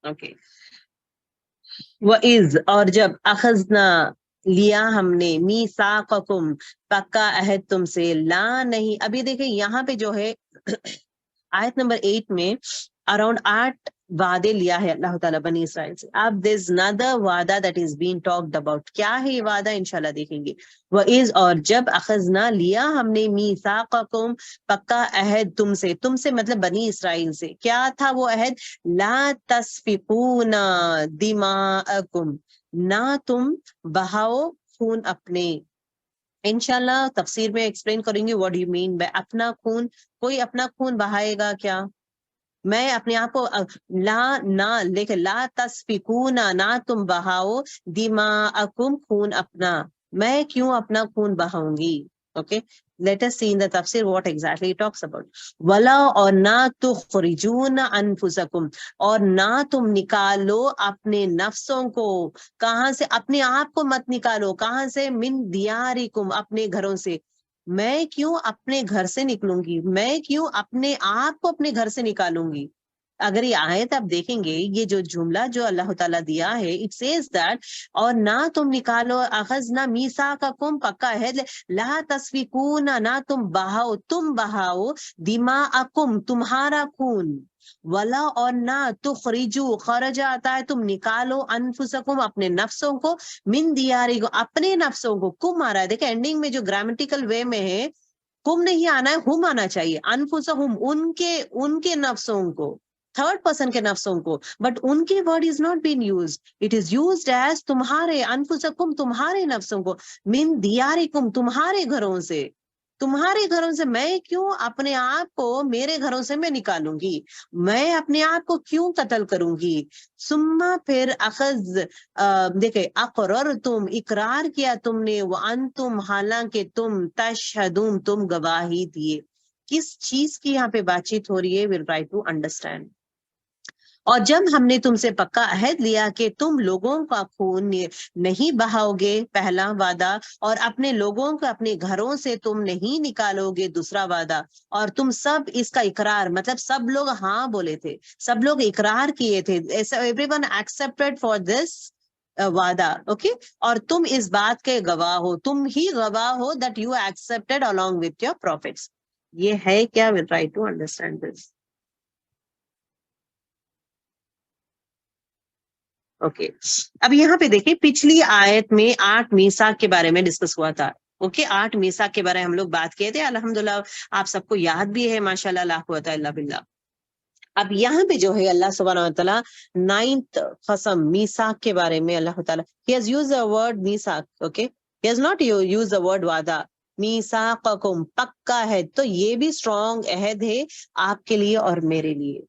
Okay. وَإِذْ اور جب اخذنا لیا ہم نے میثاقکم پکا عہد تم سے لا نہیں. ابھی دیکھیں یہاں پہ جو ہے آیت نمبر 8 میں اراؤنڈ 8 وعدے لیا ہے اللہ تعالیٰ بنی اسرائیل سے. اب دیر از another وعدہ that is being talked about. کیا ہے یہ وعدہ انشاءاللہ دیکھیں گے. وَإِذْ اور جب اخذنا لیا ہم نے میثاقکم پکا عہد تم سے مطلب بنی اسرائیل سے. کیا تھا وہ عہد؟ لا تسفکون دماءکم نہ تم بہاؤ خون اپنے. انشاءاللہ تفسیر میں ایکسپلین کریں گے what do you mean by اپنا خون. کوئی اپنا خون بہائے گا کیا؟ میں اپنے آپ کو نہ لیکن لا تسفکون نہ تم بہاؤ دماءکم خون اپنا. میں کیوں اپنا خون بہاؤں گی؟ Okay let us see in the tafsir what exactly it talks about. ولا اور نہ تخرجون انفسکم اور نہ تم نکالو اپنے نفسوں کو. کہاں سے؟ اپنے آپ کو مت نکالو. کہاں سے؟ من دیارکم اپنے گھروں سے. میں کیوں اپنے گھر سے نکلوں گی؟ میں کیوں اپنے آپ کو اپنے گھر سے نکالوں گی؟ اگر یہ آیت آپ دیکھیں گے یہ جو جملہ جو اللہ تعالیٰ دیا ہے اٹ سیز دیٹ اور نہ تم نکالو اخذنا میثاقکم پکا ہے لا تسفکون نہ تم بہاؤ دماءکم تمہارا خون. ولا اور نہ تخرجو خرج آتا ہے تم نکالو انفسکم اپنے نفسوں کو من دیارکم اپنے نفسوں کو. کم آ رہا ہے دیکھیں اینڈنگ میں جو گرامیٹیکل وے میں ہے کم نہیں آنا ہے ہم آنا چاہیے. انفسہم ان کے نفسوں کو تھرڈ پرسن کے نفسوں کو بٹ ان کے word is not been used. It is used as تمہارے انفسکم تمہارے نفسوں کو من دیارکم تمہارے گھروں سے. تمہارے گھروں سے میں کیوں اپنے آپ کو میرے گھروں سے میں نکالوں گی؟ میں اپنے آپ کو کیوں قتل کروں گی؟ ثم پھر اخذ دیکھے اقرر تم اقرار کیا تم نے وانتم حالانکہ تم تشہدون تم گواہی دیے. کس چیز کی یہاں پہ بات چیت ہو رہی ہے؟ we'll try to understand. اور جب ہم نے تم سے پکا عہد لیا کہ تم لوگوں کا خون نہیں بہاؤ گے پہلا وعدہ اور اپنے لوگوں کو اپنے گھروں سے تم نہیں نکالو گے دوسرا وعدہ اور تم سب اس کا اقرار مطلب سب لوگ ہاں بولے تھے سب لوگ اقرار کیے تھے everyone accepted for this وعدہ. اوکے اور تم اس بات کے گواہ ہو تم ہی گواہ ہو that you accepted along with your prophets. یہ ہے کیا؟ we'll try to understand this. Okay اب یہاں پہ دیکھیں پچھلی آیت میں 8 میثاق کے بارے میں ڈسکس ہوا تھا. اوکے 8 میثاق کے بارے میں ہم لوگ بات کیے تھے الحمدللہ آپ سب کو یاد بھی ہے ماشاءاللہ لا قوت الا باللہ. اب یہاں پہ جو ہے اللہ سبحانہ وتعالیٰ 9th قسم میثاق کے بارے میں اللہ تعالیٰ he has used the word میثاق. Okay he has not used the word وعدہ. میثاقکم پکا ہے تو یہ بھی اسٹرانگ عہد ہے آپ کے لیے اور میرے لیے.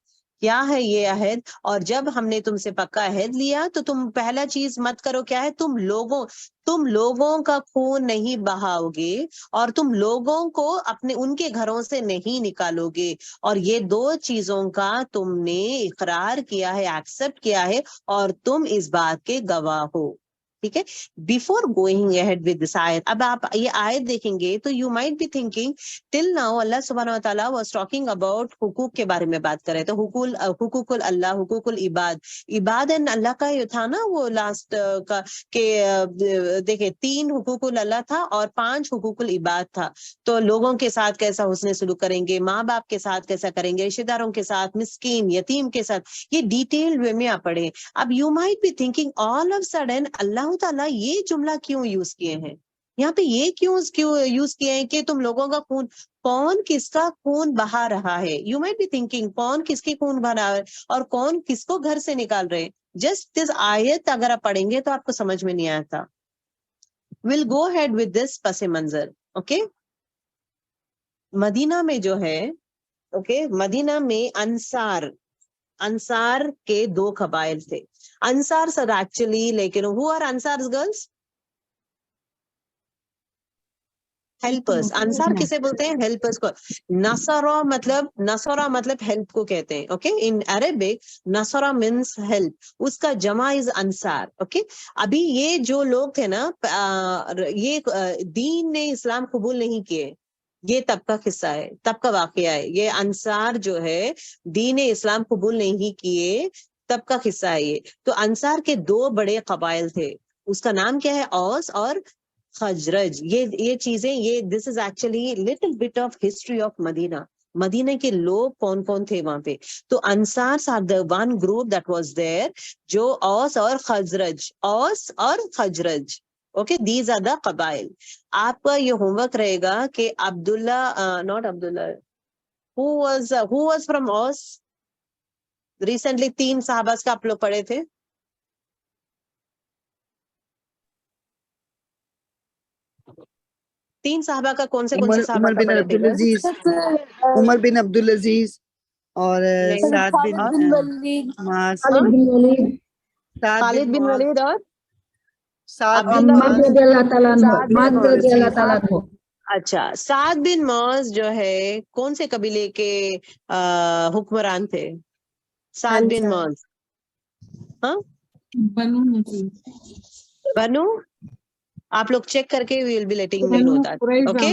کیا ہے یہ عہد؟ اور جب ہم نے تم سے پکا عہد لیا تو تم پہلا چیز مت کرو کیا ہے؟ تم لوگوں کا خون نہیں بہاؤ گے اور تم لوگوں کو اپنے ان کے گھروں سے نہیں نکالو گے. اور یہ 2 چیزوں کا تم نے اقرار کیا ہے ایکسپٹ کیا ہے اور تم اس بات کے گواہ ہو. ٹھیک ہے before going ahead with this آیت اب آپ یہ آیت دیکھیں گے تو you might be thinking till now اللہ سبحانہ و تعالیٰ واز ٹاکنگ اباؤٹ حقوق کے بارے میں بات کر رہے تھے. حقوق اللہ حقوق عباد اللہ کا یہ تھا نا وہ لاسٹ کا کہ دیکھیں 3 حقوق اللہ تھا اور 5 حقوق العباد تھا. تو لوگوں کے ساتھ کیسا حسن سلوک کریں گے ماں باپ کے ساتھ کیسا کریں گے رشتہ داروں کے ساتھ مسکین یتیم کے ساتھ یہ ڈیٹیل وے میں آپ پڑھیں. اب you might be thinking all of sudden اللہ تعالیٰ یہ جملہ کیوں یوز کیے ہیں یہاں پہ یہ کیوں یوز کیے ہیں کہ تم لوگوں کا خون کون کس کا خون بہا رہا ہے. یو مائٹ بی تھنکنگ کون کس کی خون بہا رہا ہے اور کون کس کو گھر سے نکال رہے ہیں. جسٹ دس آیت اگر آپ پڑھیں گے تو آپ کو سمجھ میں نہیں آتا. Well go ahead with this پس منظر. اوکے مدینہ میں جو ہے اوکے مدینہ میں انصار کے 2 قبائل تھے. انصار سر ایکچولی لیکن who are Ansar's girls? Helpers. انصار کسے بولتے ہیں؟ ہیلپرس کو. نصرہ مطلب ہیلپ کو کہتے ہیں. اوکے ان عربک نصرہ مینس ہیلپ اس کا جمع از انصار. اوکے ابھی یہ جو لوگ تھے نا یہ دین نے اسلام قبول نہیں کیے یہ تب کا قصہ ہے تب کا واقعہ ہے. یہ انصار جو ہے دین اسلام قبول نہیں کیے تب کا قصہ ہے یہ. تو انصار کے 2 بڑے قبائل تھے, اس کا نام کیا ہے, اوس اور خزرج. یہ چیزیں, یہ this is actually little bit of history of Medina. Medina کے لوگ کون کون تھے وہاں پہ. تو انصار are the one group that was there, جو اوس اور خزرج, اوس اور Khazraj, okay, these are the قبائل. آپ کا یہ ہوم ورک رہے گا کہ Abdullah, not Abdullah, who was from Aws recently, 3 صحابہ کا آپ لوگ پڑھے تھے. تین صحابہ کا کون سے صحابہ کا پڑھے تھے؟ عمر بن عبدالعزیز اور سعد بن معاذ, خالد بن ولید اور سعد اچھا, سعد بن معاذ جو ہے کون سے قبیلے کے حکمران تھے؟ سعد بن معاذ, ہاں, بنو, آپ لوگ چیک کر کے we will be letting me know that, okay.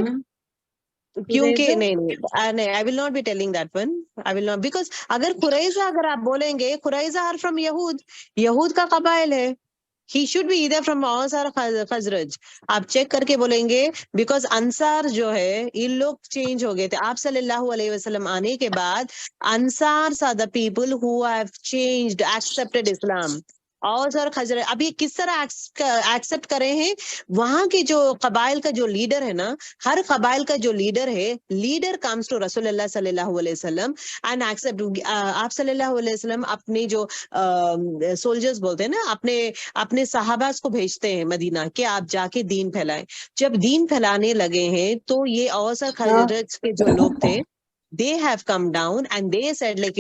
کیونکہ نہیں, I will not be telling that one. I will not, because اگر قریظہ اگر آپ بولیں گے, قریظہ are from یہود, یہود کا قبائل ہے. He should be either from اوس اور خزرج. آپ چیک کر کے بولیں گے, بیکاز انصار جو ہے یہ لوگ چینج ہو گئے تھے آپ صلی اللہ علیہ وسلم آنے کے بعد. انصار are the people who have changed, accepted Islam. اوس اور خزرج اب یہ کس طرح ایکسپٹ کرے ہیں؟ وہاں کے جو قبائل کا جو لیڈر ہے نا, ہر قبائل کا جو لیڈر ہے, لیڈر کمز ٹو رسول اللہ صلی اللہ علیہ وسلم اینڈ ایکسپٹ. آپ صلی اللہ علیہ وسلم اپنے جو سولجرز بولتے ہیں نا, اپنے صحابہ کو بھیجتے ہیں مدینہ کہ آپ جا کے دین پھیلائیں. جب دین پھیلانے لگے ہیں تو یہ اوس اور خزرج کے جو لوگ تھے, they have come down and they said like,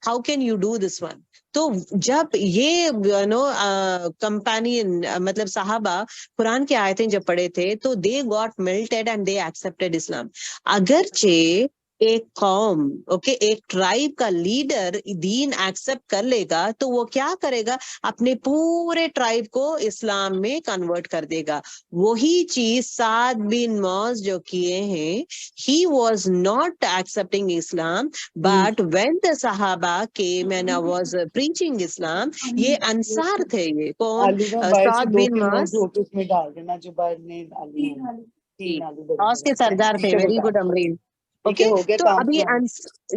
how can you do this one? تو جب یہ کمپینین مطلب صحابہ قرآن کی آیتیں جب پڑھے تھے تو they got melted and they accepted Islam. اگرچہ ایک قوم, اوکے, ایک ٹرائب کا لیڈر دین ایکسپٹ کر لے گا تو وہ کیا کرے گا, اپنے پورے ٹرائب کو اسلام میں کنورٹ کر دے گا. وہی چیز سعد بن معاذ جو کیے ہیں, he was not accepting Islam, but when the Sahaba came and was preaching Islam, یہ انصار تھے. یہ کون؟ سعد بن معاذ اوس کے سردار تھے. ویری گڈ امرین. اوکے, تو ابھی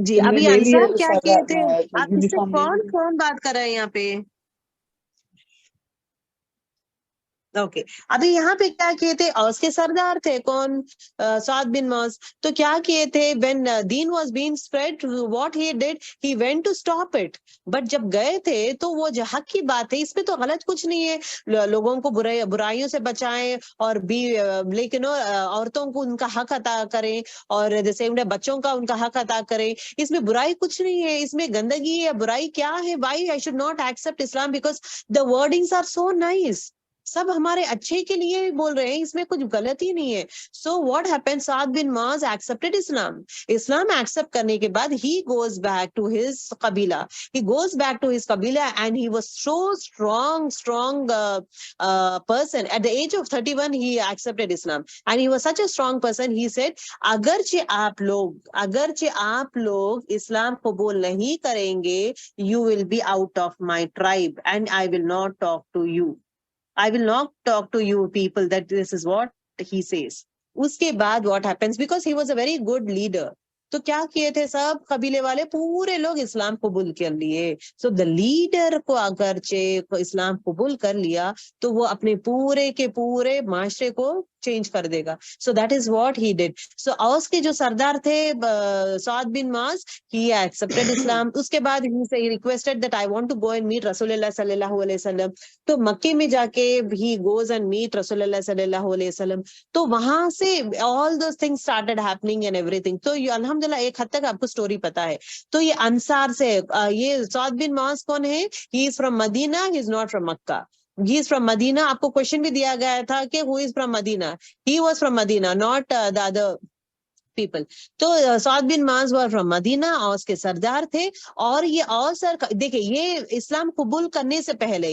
جی ابھی انصار کیا کیے تھے؟ آپ اس سے کون بات کر رہے ہیں یہاں پہ؟ اوکے, ابھی یہاں پہ کیا کیے تھے؟ اوس کے سردار تھے کون؟ سعد بن معاذ. تو کیا کیے تھے؟ when دین was being spread, what he did, he went to stop it. But جب گئے تھے تو وہ جو حق کی بات ہے, اس پہ تو غلط کچھ نہیں ہے, لوگوں کو برائیوں سے بچائیں اور بھی لیکن عورتوں کو ان کا حق عطا کریں اور جیسے بچوں کا ان کا حق عطا کریں. اس میں برائی کچھ نہیں ہے, اس میں گندگی یا برائی کیا ہے؟ why I should not accept Islam? because the wordings are so nice. سب ہمارے اچھے کے لیے بول رہے ہیں, اس میں کچھ غلطی نہیں ہے. So what happen, Saad bin Muadh accepted اسلام. اسلام ایکسپٹ کرنے کے بعد he goes back to his قبیلہ, he goes back to his قبیلہ and he was so strong person. At the age of 31 he accepted Islam and he was such a strong person. He said اگرچہ آپ لوگ اسلام قبول نہیں کریں گے, you will be out of my tribe and I will not talk to you. I will not talk to you people. That this is what he says. اس کے بعد what happens, because he was a very good leader. تو کیا کیے تھے سب قبیلے والے, پورے لوگ اسلام قبول کر لیے. سو دا لیڈر کو اگرچہ اسلام قبول کر لیا تو وہ اپنے پورے کے پورے معاشرے کو چینج کر دے گا. So that is what he did. So Aws کے جو سردار تھے سعد bin Muaz, he accepted Islam. اس کے بعد he requested that I want to go and meet رسول اللہ صلی اللہ علیہ وسلم. تو مکے میں جا کے he goes and meet رسول اللہ صلی اللہ علیہ وسلم. تو وہاں سے all those things started happening and everything. تو الحمدللہ ایک حد تک آپ کو سٹوری پتا ہے. تو یہ انصار سے, یہ سعد بن معاذ کون ہے؟ he is from Medina, he is not from Makkah. He is from Medina. آپ کو کوشچن بھی دیا گیا تھا کہ who is from Medina. He was from Medina, not the other people. تو سعد bin Muaz were from Medina, اوس کے سردار تھے. اور یہ اوس, دیکھیں یہ اسلام قبول کرنے سے پہلے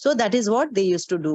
So that is what they used to do.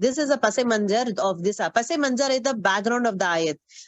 This is a pase manzar of this. Pase manzar is the background of the ayat.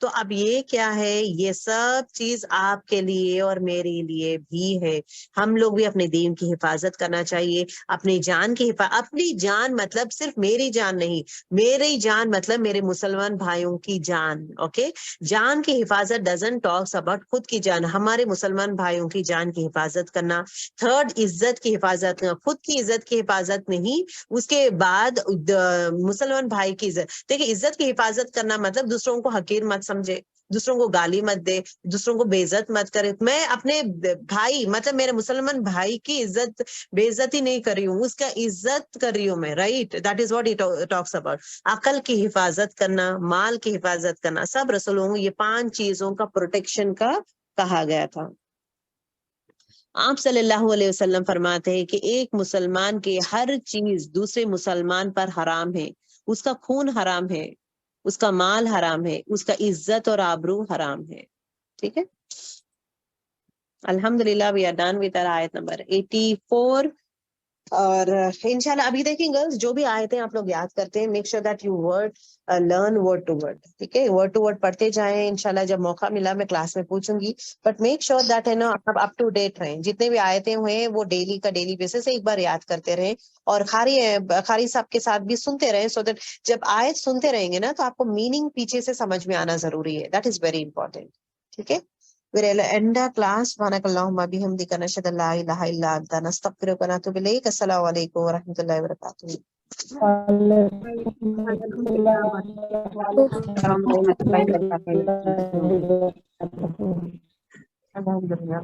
تو اب یہ کیا ہے؟ یہ سب چیز آپ کے لیے اور میرے لیے بھی ہے. ہم لوگ بھی اپنے دین کی حفاظت کرنا چاہیے، اپنی جان کی اپنی جان مطلب صرف میری جان نہیں، میری جان مطلب میرے مسلمان بھائیوں کی جان. اوکے، جان کی حفاظت ڈزنٹ ٹاکس اباؤٹ خود کی جان، ہمارے مسلمان بھائیوں کی جان کی حفاظت کرنا. تھرڈ، عزت کی حفاظت کرنا، خود کی عزت کی حفاظت نہیں، اس کے بعد مسلمان بھائی کی عزت. دیکھیں، عزت کی حفاظت کرنا مطلب دوسروں کو حقیر مت سمجھے، دوسروں کو گالی مت دے، دوسروں کو بے عزت مت کرے. میں اپنے بھائی مطلب میرے مسلمان بھائی کی عزت بے عزتی نہیں کر رہی ہوں، اس کا عزت کر رہی ہوں میں. Right, that is what it talks about. عقل کی حفاظت کرنا، مال کی حفاظت کرنا، سب رسولوں یہ 5 چیزوں کا پروٹیکشن کا کہا گیا تھا. آپ صلی اللہ علیہ وسلم فرماتے ہیں کہ ایک مسلمان کی ہر چیز دوسرے مسلمان پر حرام ہے. اس کا خون حرام ہے، اس کا مال حرام ہے، اس کا عزت اور آبرو حرام ہے. ٹھیک ہے، الحمدللہ وی آر ڈن وتھ آیت نمبر 84. اور انشاءاللہ ابھی دیکھیں گرلز، جو بھی آیتیں آپ لوگ یاد کرتے ہیں، make sure that you learn word to word. ٹھیک ہے، ورڈ ٹو ورڈ پڑھتے جائیں. انشاءاللہ جب موقع ملا میں کلاس میں پوچھوں گی، بٹ میک شیور دیٹ ہے نا آپ اپ ٹو ڈیٹ رہیں. جتنے بھی آیتیں ہوئے ہیں وہ ڈیلی کا ڈیلی بیسس سے ایک بار یاد کرتے رہیں، اور قاری صاحب کے ساتھ بھی سنتے رہیں، سو دیٹ جب آیت سنتے رہیں گے نا تو آپ کو میننگ پیچھے سے سمجھ میں آنا ضروری ہے. That is very important. ٹھیک ہے، we'll end our class. سبحانك اللهم وبحمدك نشهد ان لا اله الا انت نستغفرك ونتوب اليك. السلام عليكم ورحمة الله وبركاته. السلام علیکم ورحمۃ اللہ وبرکاتہ. الحمدللہ.